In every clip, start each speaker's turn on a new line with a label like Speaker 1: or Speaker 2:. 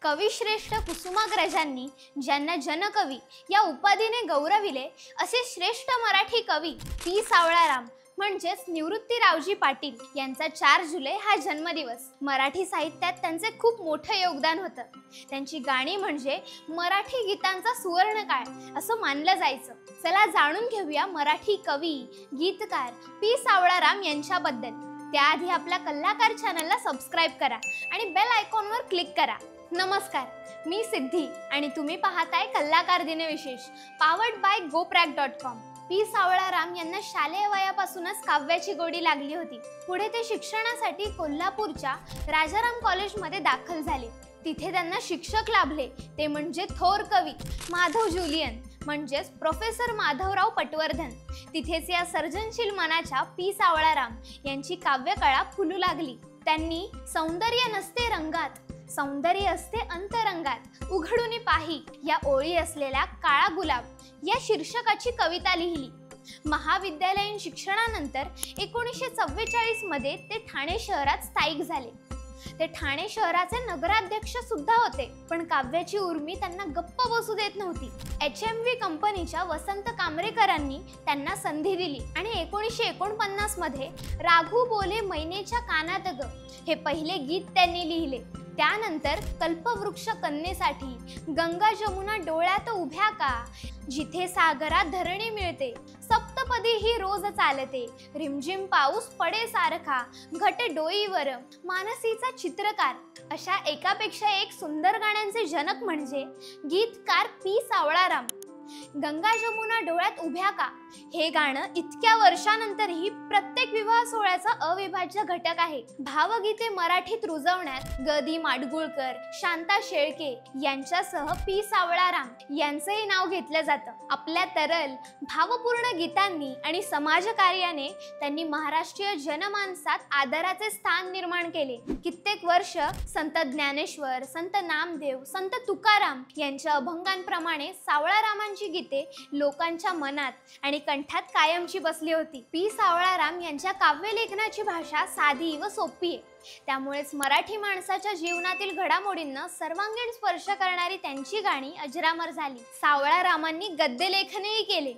Speaker 1: कविश्रेष्ठ कुसुमाग्रजांनी ज्यांना जनकवी या उपाधीने गौरविले असे श्रेष्ठ मराठी कवी पी सावळाराम म्हणजेच निवृत्तीरावजी पाटील यांचा 4 जुलै हा जन्मदिवस। मराठी साहित्यात त्यांचे खूप मोठं योगदान होतं। त्यांची गाणी म्हणजे मराठी गीतांचा सुवर्णकाळ असं मानलं जायचं। चला जाणून घेऊया मराठी कवी गीतकार पी सावळाराम यांच्याबद्दल। त्याआधी आपल्या कलाकार चॅनलला सबस्क्राइब करा आणि बेल आयकॉनवर क्लिक करा। नमस्कार, मी सिद्धी आणि तुम्ही पाहताय कलाकार दिनविशेष powered by goprag.com। P Savalaram यांना शालेय वयापासूनच काव्याची गोडी लागली होती। पुढे ते शिक्षणासाठी कोल्हापूरच्या राजाराम कॉलेजमध्ये दाखल झाले। तिथे त्यांना शिक्षक लाभले ते म्हणजे थोर कवी माधव जुलियन म्हणजेच प्रोफेसर माधवराव पटवर्धन। तिथेच या सर्जनशील मनाच्या पी सावळाराम यांची काव्यकळा फुलू लागली। त्यांनी सौंदर्य नसते रंगात, सौंदर्य असते अंतरंगात, उघडून पाही या ओळी असलेल्या काळा गुलाब या शीर्षकाची कविता लिहिली। महाविद्यालयीन शिक्षणानंतर 1944 मध्ये ते ठाणे शहरात स्थायिक झाले। ते ठाणे शहराचे नगराध्यक्ष सुद्धा होते, पण काव्याची उर्मी त्यांना गप्प बसू देत नव्हती। HMV कंपनीच्या वसंत कामरेकरांनी त्यांना संधी दिली आणि 1949 मध्ये राघू बोले मैनेच्या कानात ग हे पहिले गीत त्यांनी लिहिले। त्यानंतर कल्पवृक्ष कन्येसाठी गंगा जमुना डोळ्यात उभ्या का, जिथे सागरात धरणी मिळते, सप्तपदी ही रोज चालते, रिमझिम पाऊस पडे सारखा, घट डोईवर, मानसीचा चित्रकार अशा एकापेक्षा एक सुंदर गाण्यांचे जनक म्हणजे गीतकार पी सावळाराम। गंगा जमुना डोळ्यात उभ्या का हे गाणं इतक्या वर्षानंतरही प्रत्येक विवाह सोहळ्याचा अविभाज्य घटक आहे। भावगीते मराठीत रुजवण्यात ग दी माडगुळकर, शांता शेळके यांच्यासह पी सावळाराम यांचंही नाव घेतलं जातं। आपल्या तरल भावपूर्ण गीतांनी आणि समाजकार्याने त्यांनी महाराष्ट्रीय जनमानसात आदराचे स्थान निर्माण केले। कित्येक वर्ष संत ज्ञानेश्वर, संत नामदेव, संत तुकाराम यांच्या अभंगांप्रमाणे सावळारामांची गीते लोकांच्या मनात आणि कंठात कायमची बसली होती। पी सावळाराम यांच्या काव्यलेखनाची भाषा साधी व सोपी आहे। त्यामुळेच मराठी माणसाच्या जीवनातील घडामोडींना सर्वांगीण स्पर्श करणारी त्यांची गाणी अजरामर झाली। सावळारामांनी गद्यलेखनही केले।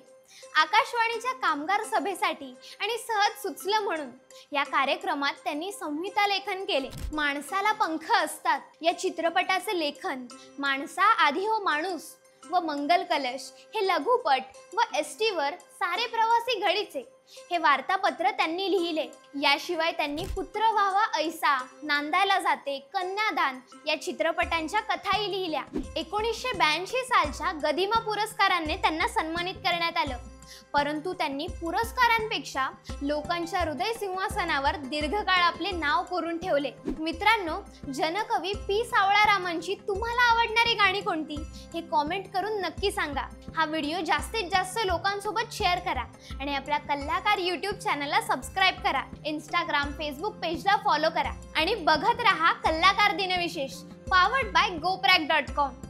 Speaker 1: आकाशवाणीच्या कामगार सभेसाठी आणि सहज सुचलं म्हणून या कार्यक्रमात त्यांनी संहिता लेखन केले। माणसाला पंख असतात या चित्रपटाचे लेखन, माणसा आधी हो माणूस व मंगल कलश हे लघुपट व ST वर सारे प्रवासी घडीचे हे वार्तापत्र त्यांनी लिहिले। याशिवाय त्यांनी पुत्र व्हावा ऐसा, नांदायला जाते, कन्यादान या चित्रपटांच्या कथाही लिहिल्या। 1982 सालच्या गदिमा पुरस्काराने त्यांना सन्मानित करण्यात आलं, परंतु त्यांनी पुरस्कारांपेक्षा लोकांच्या हृदय सिंहासनावर दीर्घकाळ आपले नाव कोरून ठेवले। मित्रांनो, जनकवी पी सावळारामांची तुम्हाला आवडणारी गाणी कोणती हे कमेंट करून नक्की सांगा। हा व्हिडिओ जास्तीत जास्त लोकांसोबत शेअर करा आणि आपल्या कलाकार YouTube चॅनलला सबस्क्राइब करा। Instagram, Facebook पेजला फॉलो करा आणि बघत रहा कलाकार दिनविशेष पावर्ड बाय goprag.com।